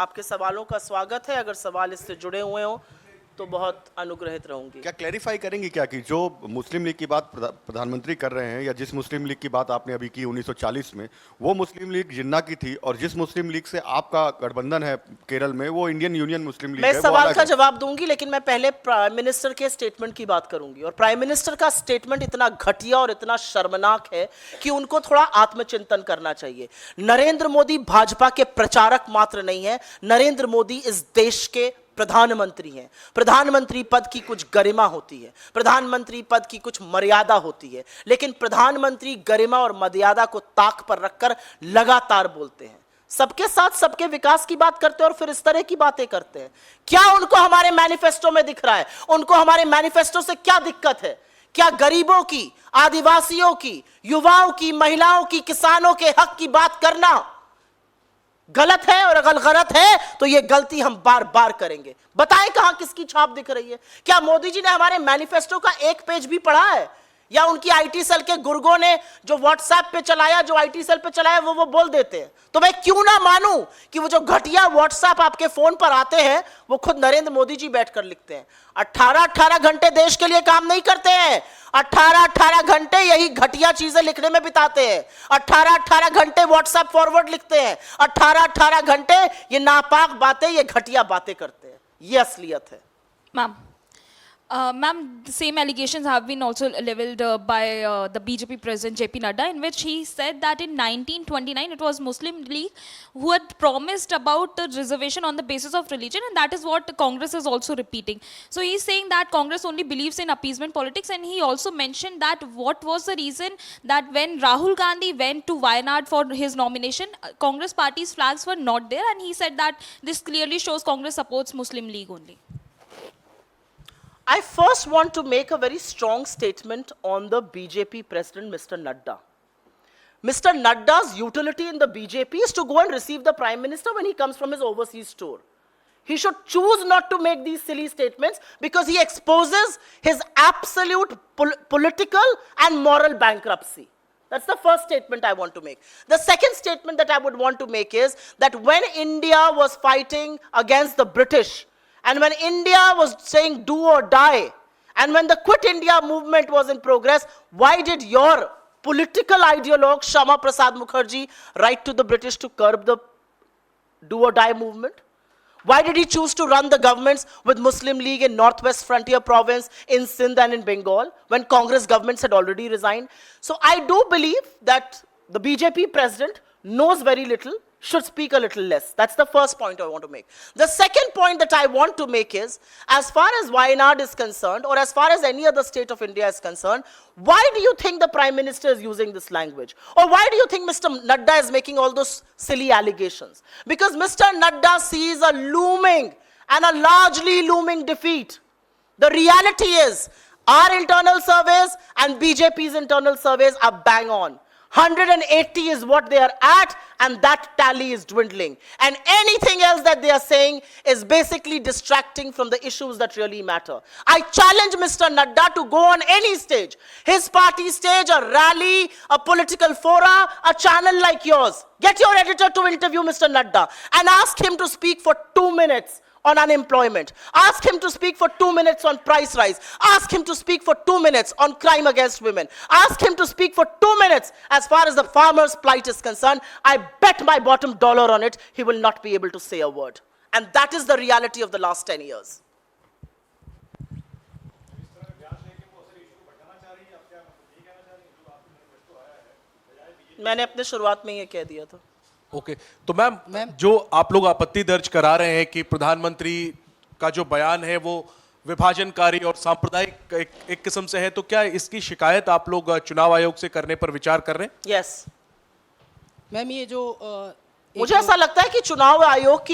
आपके सवालों का स्वागत है। अगर सवाल इससे जुड़े हुए हों तो बहुत अनुग्रहित रहूंगी। क्या क्लैरिफाई करेंगे क्या कि जो मुस्लिम लीग की बात प्रधानमंत्री कर रहे हैं, या जिस मुस्लिम लीग की बात आपने अभी की 1940 में, वो मुस्लिम लीग जिन्ना की थी, और जिस मुस्लिम लीग से आपका गठबंधन है केरल में, वो इंडियन यूनियन मुस्लिम लीग है। मैं सवाल का जवाब दूंगी, लेकिन मैं पहले प्राइम मिनिस्टर के स्टेटमेंट की बात करूंगी। और प्राइम मिनिस्टर का स्टेटमेंट इतना घटिया और इतना शर्मनाक है कि उनको थोड़ा आत्मचिंतन करना चाहिए। नरेंद्र मोदी भाजपा के प्रचारक मात्र नहीं है, नरेंद्र मोदी इस देश के प्रधानमंत्री हैं। प्रधानमंत्री पद की कुछ गरिमा होती है, प्रधानमंत्री पद की कुछ मर्यादा होती है, लेकिन प्रधानमंत्री गरिमा और मर्यादा को ताक पर रखकर लगातार बोलते हैं, सबके साथ सबके विकास की बात करते हैं और फिर इस तरह की बातें करते हैं। क्या उनको हमारे मैनिफेस्टो में दिख रहा है? उनको हमारे मैनिफेस्टो से क्या दिक्कत है? क्या गरीबों की, आदिवासियों की, युवाओं की, महिलाओं की, किसानों के हक की बात करना गलत है? और अगर गलत है तो यह गलती हम बार बार करेंगे। बताएं कहां किसकी छाप दिख रही है? क्या मोदी जी ने हमारे मैनिफेस्टो का एक पेज भी पढ़ा है? या उनकी आईटी सेल के गुर्गों ने जो व्हाट्सएप पे चलाया, जो आईटी सेल पे चलाया, वो बोल देते हैं? तो मैं क्यों ना मानूं कि वो जो घटिया व्हाट्सएप आपके फोन पर आते हैं वो खुद नरेंद्र मोदी जी बैठकर लिखते हैं। 18-18 घंटे देश के लिए काम नहीं करते हैं, 18-18 घंटे यही घटिया चीजें लिखने में बिताते हैं, 18-18 घंटे व्हाट्सएप फॉरवर्ड लिखते हैं, 18-18 घंटे ये नापाक बातें, ये घटिया बातें करते हैं। ये असलियत है। Ma'am, the same allegations have been also leveled by the BJP president JP Nadda, in which he said that in 1929 it was Muslim League who had promised about the reservation on the basis of religion, and that is what Congress is also repeating. So he is saying that Congress only believes in appeasement politics, and he also mentioned that what was the reason that when Rahul Gandhi went to Wayanad for his nomination, Congress party's flags were not there, and he said that this clearly shows Congress supports Muslim League only. I first want to make a very strong statement on the BJP president, Mr. Nadda. Mr. Nadda's utility in the BJP is to go and receive the Prime Minister when he comes from his overseas tour. He should choose not to make these silly statements because he exposes his absolute political and moral bankruptcy. That's the first statement I want to make. The second statement that I would want to make is that when India was fighting against the British, and when India was saying do or die, and when the Quit India movement was in progress, why did your political ideologue Shama Prasad Mukherjee write to the British to curb the do or die movement? Why did he choose to run the governments with Muslim League in Northwest Frontier Province, in Sindh and in Bengal, when Congress governments had already resigned? So I do believe that the BJP president knows very little, should speak a little less. That's the first point I want to make. The second point that I want to make is, as far as Wayanad is concerned, or as far as any other state of India is concerned, why do you think the Prime Minister is using this language? Or why do you think Mr. Nadda is making all those silly allegations? Because Mr. Nadda sees a looming and a largely looming defeat. The reality is, our internal surveys and BJP's internal surveys are bang on. 180 is what they are at, and that tally is dwindling. And anything else that they are saying is basically distracting from the issues that really matter. I challenge Mr. Nadda to go on any stage, his party stage, a rally, a political fora, a channel like yours. Get your editor to interview Mr. Nadda and ask him to speak for 2 minutes on unemployment. Ask him to speak for 2 minutes on price rise. Ask him to speak for 2 minutes on crime against women. Ask him to speak for 2 minutes as far as the farmer's plight is concerned. I bet my bottom dollar on it, he will not be able to say a word. And that is the reality of the last 10 years. मैंने अपने शुरुआत में ये कह दिया था। Okay तो ma'am, जो आप लोग आपत्ति दर्ज करा रहे हैं कि प्रधानमंत्री का जो बयान है वो विभाजनकारी और सांप्रदायिक एक किस्म से है, तो क्या इसकी शिकायत आप लोग चुनाव आयोग से करने पर विचार कर रहे हैं? यस मैम, ये जो मुझे ऐसा लगता है कि चुनाव आयोग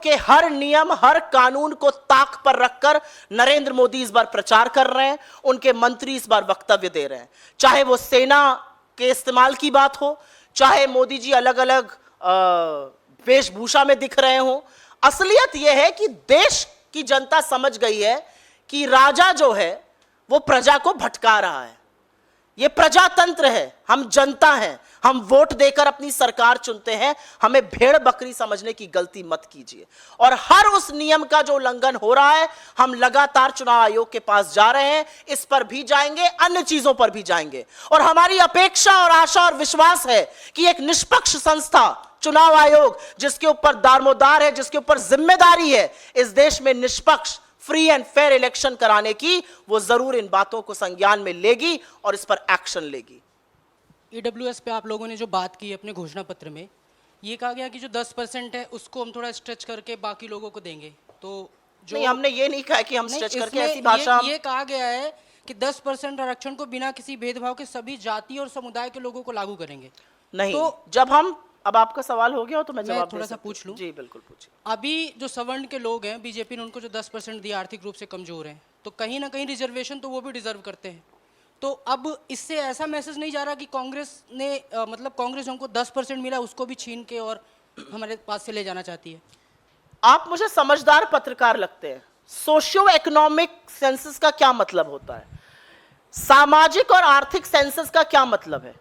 के हर नियम, हर कानून को ताक पर रखकर नरेंद्र मोदी इस बार प्रचार कर रहे हैं, उनके मंत्री इस बार वक्तव्य दे रहे हैं। चाहे वो सेना के इस्तेमाल की बात हो, चाहे मोदी जी अलग अलग वेशभूषा में दिख रहे हो, असलियत यह है कि देश की जनता समझ गई है कि राजा जो है वो प्रजा को भटका रहा है। ये प्रजातंत्र है, हम जनता हैं, हम वोट देकर अपनी सरकार चुनते हैं, हमें भेड़ बकरी समझने की गलती मत कीजिए। और हर उस नियम का जो उल्लंघन हो रहा है, हम लगातार चुनाव आयोग के पास जा रहे हैं, इस पर भी जाएंगे, अन्य चीजों पर भी जाएंगे। और हमारी अपेक्षा और आशा और विश्वास है कि एक निष्पक्ष संस्था चुनाव आयोग, जिसके ऊपर दारोमदार है, जिसके ऊपर जिम्मेदारी है इस देश में निष्पक्ष फ्री एंड फेयर इलेक्शन कराने की, वो जरूर इन बातों को संज्ञान में लेगी और इस पर एक्शन लेगी। ईडब्ल्यूएस पे आप लोगों ने जो बात की अपने घोषणा पत्र में, ये कहा गया कि जो 10% है उसको हम थोड़ा स्ट्रेच करके बाकी लोगों को देंगे। तो जो नहीं, हमने ये नहीं कहा कि हम नहीं, स्ट्रेच करके, इसमें ऐसी भाषा ये कहा गया है कि 10% आरक्षण को बिना किसी भेदभाव के सभी जाति और समुदाय के लोगों को लागू करेंगे। नहीं, तो जब हम, अब आपका सवाल हो गया हो तो मैं जवाब थोड़ा दे सा सकती हूँ। पूछ लूं? जी बिल्कुल पूछिए। अभी जो सवर्ण के लोग हैं, बीजेपी ने उनको जो 10% दिया, आर्थिक रूप से कमजोर हैं, तो कहीं ना कहीं रिजर्वेशन तो वो भी डिजर्व करते हैं। तो अब इससे ऐसा मैसेज नहीं जा रहा कि कांग्रेस ने मतलब कांग्रेस हमको 10% मिला उसको भी छीन के और हमारे पास से ले जाना चाहती है? आप मुझे समझदार पत्रकार लगते हैं। सोशियो इकोनॉमिक सेंसस का क्या मतलब होता है, सामाजिक और आर्थिक सेंसस का क्या मतलब है?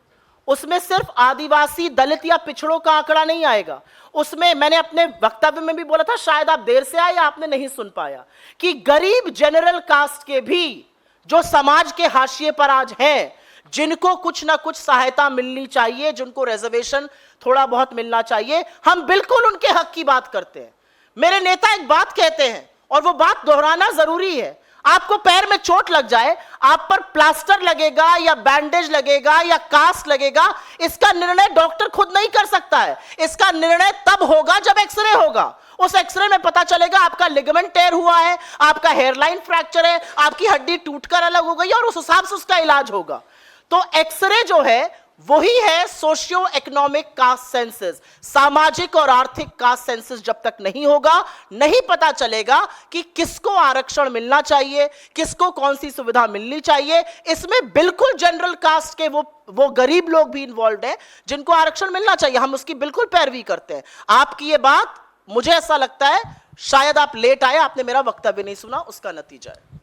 उसमें सिर्फ आदिवासी, दलित या पिछड़ों का आंकड़ा नहीं आएगा। उसमें मैंने अपने वक्तव्य में भी बोला था, शायद आप देर से आए या आपने नहीं सुन पाया, कि गरीब जनरल कास्ट के भी जो समाज के हाशिए पर आज हैं, जिनको कुछ ना कुछ सहायता मिलनी चाहिए, जिनको रिजर्वेशन थोड़ा बहुत मिलना चाहिए, हम बिल्कुल उनके हक की बात करते हैं। मेरे नेता एक बात कहते हैं और वो बात दोहराना जरूरी है। आपको पैर में चोट लग जाए, आप पर प्लास्टर लगेगा या बैंडेज लगेगा या कास्ट लगेगा, इसका निर्णय डॉक्टर खुद नहीं कर सकता है। इसका निर्णय तब होगा जब एक्सरे होगा। उस एक्सरे में पता चलेगा आपका लिगामेंट टेयर हुआ है, आपका हेयरलाइन फ्रैक्चर है, आपकी हड्डी टूटकर अलग हो गई, और उस हिसाब से उसका इलाज होगा। तो एक्सरे जो है वही है सोशियो इकोनॉमिक कास्ट सेंसस। सामाजिक और आर्थिक कास्ट सेंसस जब तक नहीं होगा, नहीं पता चलेगा कि किसको आरक्षण मिलना चाहिए, किसको कौन सी सुविधा मिलनी चाहिए। इसमें बिल्कुल जनरल कास्ट के वो गरीब लोग भी इन्वॉल्व हैं जिनको आरक्षण मिलना चाहिए, हम उसकी बिल्कुल पैरवी करते हैं। आपकी ये बात, मुझे ऐसा लगता है शायद आप लेट आए, आपने मेरा वक्तव्य नहीं सुना, उसका नतीजा है।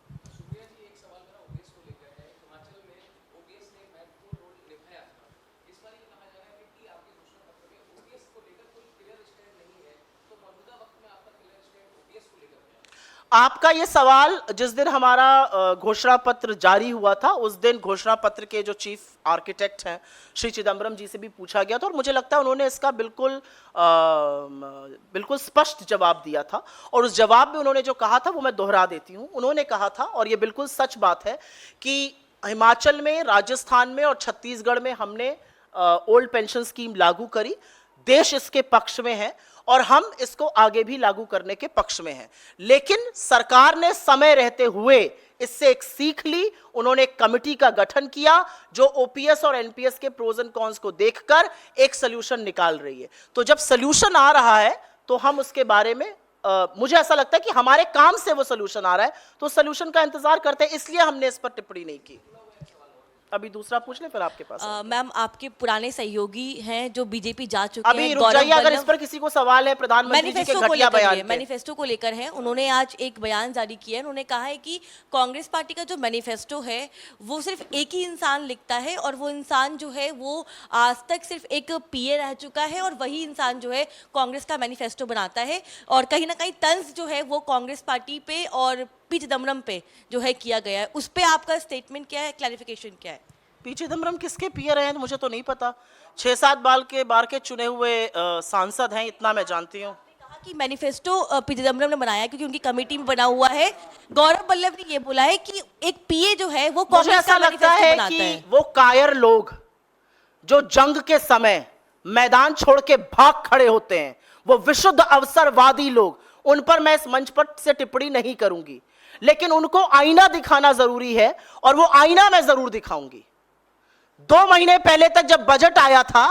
आपका ये सवाल जिस दिन हमारा घोषणा पत्र जारी हुआ था, उस दिन घोषणा पत्र के जो चीफ आर्किटेक्ट हैं श्री चिदम्बरम जी से भी पूछा गया था, और मुझे लगता है उन्होंने इसका बिल्कुल स्पष्ट जवाब दिया था। और उस जवाब में उन्होंने जो कहा था वो मैं दोहरा देती हूँ। उन्होंने कहा था, और ये बिल्कुल सच बात है, कि हिमाचल में, राजस्थान में और छत्तीसगढ़ में हमने ओल्ड पेंशन स्कीम लागू करी। देश इसके पक्ष में है और हम इसको आगे भी लागू करने के पक्ष में हैं। लेकिन सरकार ने समय रहते हुए इससे एक सीख ली। उन्होंने एक कमेटी का गठन किया जो ओपीएस और एनपीएस के प्रोज एंड कॉन्स को देखकर एक सॉल्यूशन निकाल रही है। तो जब सॉल्यूशन आ रहा है तो हम उसके बारे में मुझे ऐसा लगता है कि हमारे काम से वो सॉल्यूशन आ रहा है, तो सॉल्यूशन का इंतजार करते हैं, इसलिए हमने इस पर टिप्पणी नहीं की। अभी दूसरा पूछ ले, फिर आपके पास। मैम, आपके पुराने सहयोगी हैं जो बीजेपी जा चुके हैं, अभी रुक जाइए, अगर इस पर किसी को सवाल है, प्रधानमंत्री जी के घटिया बयान पे। मैनिफेस्टो को लेकर है, उन्होंने आज एक बयान जारी किया है। उन्होंने कहा है कि कांग्रेस पार्टी का जो मैनिफेस्टो है वो सिर्फ एक ही इंसान लिखता है, और वो इंसान जो है वो आज तक सिर्फ एक पीए रह चुका है, और वही इंसान जो है कांग्रेस का मैनिफेस्टो बनाता है। और कहीं ना कहीं तंज जो है वो कांग्रेस पार्टी पे और पी चिदम्बरम पे जो है किया गया है। उस पे आपका स्टेटमेंट क्या है, क्लैरिफिकेशन क्या है? पी चिदम्बरम किसके पीए रहे हैं मुझे तो नहीं पता। 6-7 बार के चुने हुए सांसद हैं, इतना मैं जानती हूँ। कहा कि मैनिफेस्टो पी चिदम्बरम ने बनाया क्योंकि उनकी कमेटी में बना हुआ है। गौरव वल्लभ ने ये बोला है कि एक पीए जो है वो मुझे ऐसा लगता है कि वो कायर लोग जो जंग के समय मैदान छोड़ के भाग खड़े होते हैं, वो विशुद्ध अवसरवादी लोग, उन पर मैं इस मंच पर से टिप्पणी नहीं करूंगी, लेकिन उनको आईना दिखाना जरूरी है और वो आईना मैं जरूर दिखाऊंगी। 2 महीने पहले तक जब बजट आया था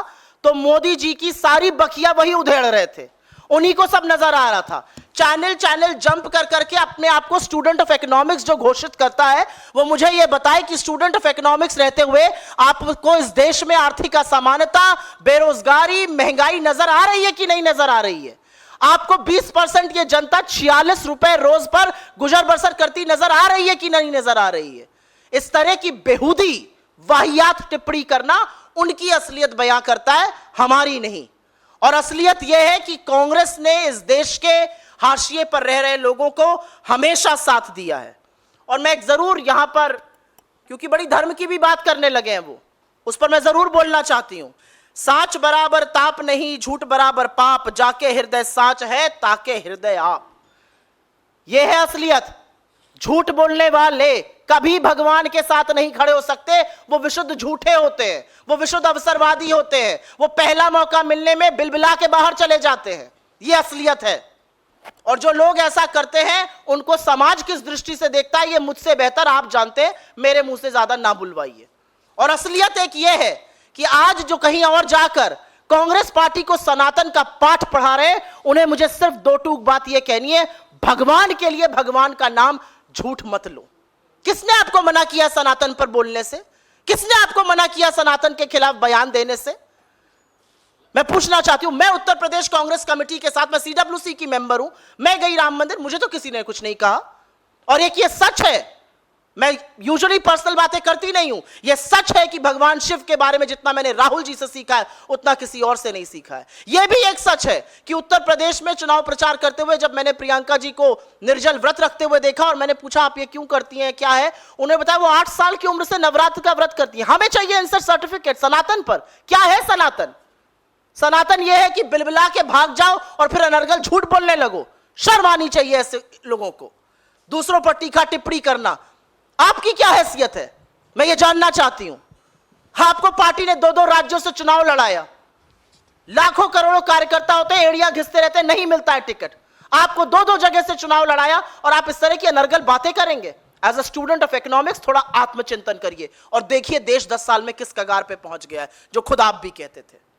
तो मोदी जी की सारी बखिया वही उधेड़ रहे थे, उन्हीं को सब नजर आ रहा था। चैनल जंप कर करके अपने आप को स्टूडेंट ऑफ इकोनॉमिक्स जो घोषित करता है, वो मुझे ये बताए कि स्टूडेंट ऑफ इकोनॉमिक्स रहते हुए आपको इस देश में आर्थिक असमानता, बेरोजगारी, महंगाई नजर आ रही है कि नहीं नजर आ रही है? आपको 20% ये जनता 46 रुपए रोज पर गुजर बसर करती नजर आ रही है कि नहीं नजर आ रही है? इस तरह की बेहूदी वाहियात टिप्पणी करना उनकी असलियत बयां करता है, हमारी नहीं। और असलियत यह है कि कांग्रेस ने इस देश के हाशिए पर रह रहे लोगों को हमेशा साथ दिया है। और मैं जरूर यहां पर, क्योंकि बड़ी धर्म की भी बात करने लगे हैं वो, उस पर मैं जरूर बोलना चाहती हूं। साच बराबर ताप नहीं, झूठ बराबर पाप, जाके हृदय साच है ताके हृदय आप। यह है असलियत। झूठ बोलने वाले कभी भगवान के साथ नहीं खड़े हो सकते, वो विशुद्ध झूठे होते हैं, वो विशुद्ध अवसरवादी होते हैं, वो पहला मौका मिलने में बिलबिला के बाहर चले जाते हैं। ये असलियत है। और जो लोग ऐसा करते हैं उनको समाज किस दृष्टि से देखता है ये मुझसे बेहतर आप जानते हैं, मेरे मुंह से ज्यादा ना बुलवाइए। और असलियत एक ये है कि आज जो कहीं और जाकर कांग्रेस पार्टी को सनातन का पाठ पढ़ा रहे हैं, उन्हें मुझे सिर्फ दो टूक बात ये कहनी है, भगवान के लिए भगवान का नाम झूठ मत लो। किसने आपको मना किया सनातन पर बोलने से? किसने आपको मना किया सनातन के खिलाफ बयान देने से? मैं पूछना चाहती हूं। मैं उत्तर प्रदेश कांग्रेस कमेटी के साथ, मैं सीडब्ल्यूसी की मेंबर हूं, मैं गई राम मंदिर, मुझे तो किसी ने कुछ नहीं कहा। और एक ये सच है, मैं यूजुअली पर्सनल बातें करती नहीं हूं, यह सच है कि भगवान शिव के बारे में जितना मैंने राहुल जी से सीखा है उतना किसी और से नहीं सीखा है। यह भी एक सच है कि उत्तर प्रदेश में चुनाव प्रचार करते हुए जब मैंने प्रियंका जी को निर्जल व्रत रखते हुए देखा और मैंने पूछा आप ये क्यों करती हैं, क्या है, उन्होंने बताया वो 8 साल की उम्र से नवरात्र का व्रत करती है। हमें चाहिए इंसर्ट सर्टिफिकेट सनातन पर। क्या है सनातन? सनातन यह है कि बिलबिला के भाग जाओ और फिर अनर्गल झूठ बोलने लगो। शर्म आनी चाहिए ऐसे लोगों को। दूसरों पर टीका टिप्पणी करना, आपकी क्या हैसियत है, मैं ये जानना चाहती हूं। आपको पार्टी ने 2-2 राज्यों से चुनाव लड़ाया, लाखों करोड़ों कार्यकर्ता होते हैं, एड़ियां घिसते रहते हैं, नहीं मिलता है टिकट। आपको 2-2 जगह से चुनाव लड़ाया और आप इस तरह की अनर्गल बातें करेंगे? As a student of economics थोड़ा आत्मचिंतन करिए और देखिए देश 10 साल में किस कगार पे पहुंच गया है, जो खुद आप भी कहते थे।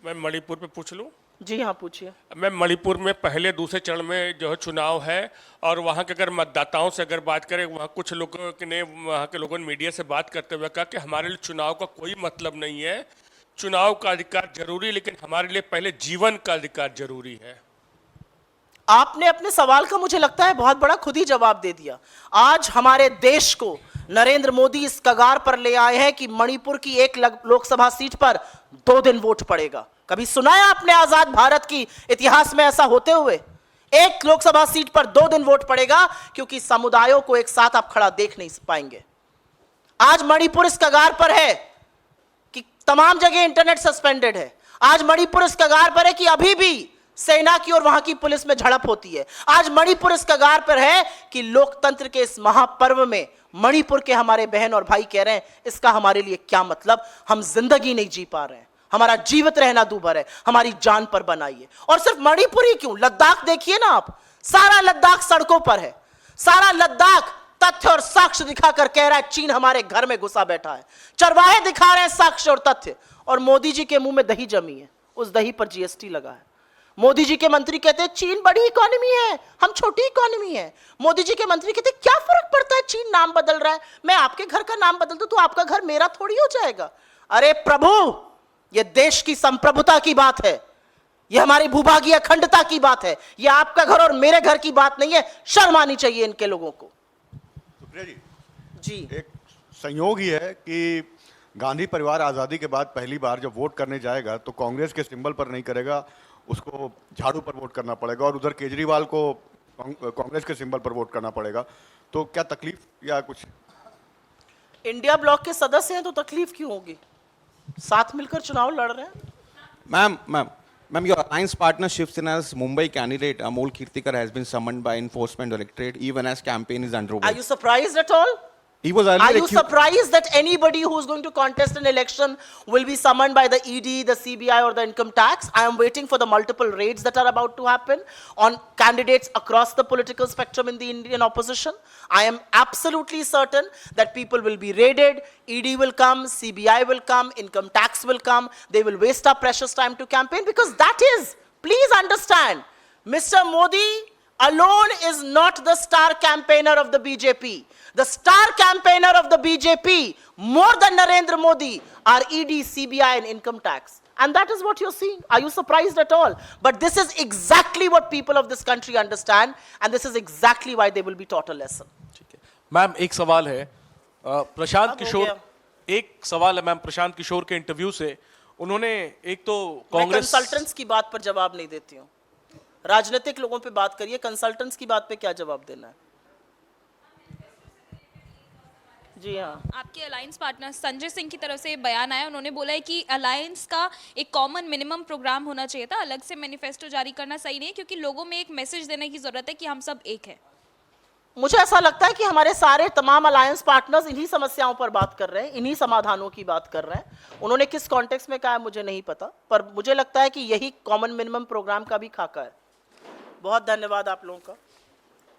मैं मणिपुर पे पूछ लूं? जी हाँ, पूछिए। मैं मणिपुर में पहले दूसरे चरण में जो है चुनाव है, और वहाँ के अगर मतदाताओं से अगर बात करें, वहाँ कुछ लोगों ने, वहाँ के लोगों ने मीडिया से बात करते हुए कहा कि हमारे लिए चुनाव का कोई मतलब नहीं है, चुनाव का अधिकार जरूरी, लेकिन हमारे लिए पहले जीवन का अधिकार जरूरी है। आपने अपने सवाल का मुझे लगता है बहुत बड़ा खुद ही जवाब दे दिया। आज हमारे देश को नरेंद्र मोदी इस कगार पर ले आए हैं कि मणिपुर की एक लोकसभा सीट पर 2 दिन वोट पड़ेगा। कभी सुना है आपने आजाद भारत की इतिहास में ऐसा होते हुए? एक लोकसभा सीट पर 2 दिन वोट पड़ेगा, क्योंकि समुदायों को एक साथ आप खड़ा देख नहीं पाएंगे। आज मणिपुर इस कगार पर है कि तमाम जगह इंटरनेट सस्पेंडेड है। आज मणिपुर इस कगार पर है कि अभी भी सेना की और वहां की पुलिस में झड़प होती है। आज मणिपुर इस कगार पर है कि लोकतंत्र के इस महापर्व में मणिपुर के हमारे बहन और भाई कह रहे हैं इसका हमारे लिए क्या मतलब, हम जिंदगी नहीं जी पा रहे हैं, हमारा जीवित रहना दूभर है, हमारी जान पर बनाइए। और सिर्फ मणिपुर ही क्यों, लद्दाख देखिए ना आप, सारा लद्दाख सड़कों पर है। सारा लद्दाख तथ्य और साक्ष्य दिखाकर कह रहा है चीन हमारे घर में घुसा बैठा है। चरवाहे दिखा रहे हैं साक्ष्य और तथ्य, और मोदी जी के मुंह में दही जमी है, उस दही पर जीएसटी लगा है। मोदी जी के मंत्री कहते हैं चीन बड़ी इकोनॉमी है, हम छोटी इकोनॉमी है। मोदी जी के मंत्री कहते हैं क्या फर्क पड़ता है, चीन नाम बदल रहा है, मैं आपके घर का नाम बदल दूं तो आपका घर मेरा थोड़ी हो जाएगा। अरे प्रभु, यह देश की संप्रभुता की बात है, यह हमारी भूभागीय अखंडता की बात है, यह आपका घर और मेरे घर की बात नहीं है। शर्म आनी चाहिए इनके लोगों को। सुप्रिया जी, जी, एक संयोग ही है कि गांधी परिवार आज़ादी के बाद पहली बार जब वोट करने जाएगा तो कांग्रेस के सिंबल पर नहीं करेगा, उसको झाड़ू पर वोट करना पड़ेगा, और उधर केजरीवाल को कांग्रेस के सिंबल पर वोट करना पड़ेगा। तो क्या तकलीफ या कुछ? इंडिया ब्लॉक के सदस्य हैं तो तकलीफ क्यों होगी, साथ मिलकर चुनाव लड़ रहे हैं। Ma'am, your alliance partner Shiv Sena's Mumbai candidate Amol Kirtikar has been summoned by Enforcement Directorate even as campaign is underway. Are you surprised at all? He was Are earlier you accused. surprised that anybody who is going to contest an election will be summoned by the ED, the CBI or the income tax? I am waiting for the multiple raids that are about to happen on candidates across the political spectrum in the Indian opposition. I am absolutely certain that people will be raided, ED will come, CBI will come, income tax will come. They will waste our precious time to campaign, because that is, please understand, Mr. Modi alone is not the star campaigner of the BJP. The star campaigner of the BJP, more than Narendra Modi, are ED, CBI and income tax. And that is what you're seeing. Are you surprised at all? But this is exactly what people of this country understand, and this is exactly why they will be taught a lesson. ठीक है ma'am, एक सवाल है, प्रशांत अब हो किशोर गया। एक सवाल है मैम प्रशांत किशोर के इंटरव्यू से, उन्होंने एक तो मैं कांग्रेस कंसल्टेंट्स की बात पर जवाब नहीं देती हूँ, राजनीतिक लोगों पे बात करिए, कंसल्टेंट्स की बात पे क्या जवाब देना है? जी हाँ, आपके अलायंस पार्टनर संजय सिंह की तरफ से बयान आया, उन्होंने बोला है कि अलायंस का एक कॉमन मिनिमम प्रोग्राम होना चाहिए था, अलग से मैनिफेस्टो जारी करना सही नहीं है, क्योंकि लोगों में एक मैसेज देने की जरूरत है कि हम सब एक हैं। मुझे ऐसा लगता है कि हमारे सारे तमाम अलायंस पार्टनर्स इन्हीं समस्याओं पर बात कर रहे हैं, इन्हीं समाधानों की बात कर रहे हैं। उन्होंने किस कॉन्टेक्स्ट में कहा है मुझे नहीं पता, पर मुझे लगता है कि यही कॉमन मिनिमम प्रोग्राम का भी खाका है। बहुत धन्यवाद आप लोगों का।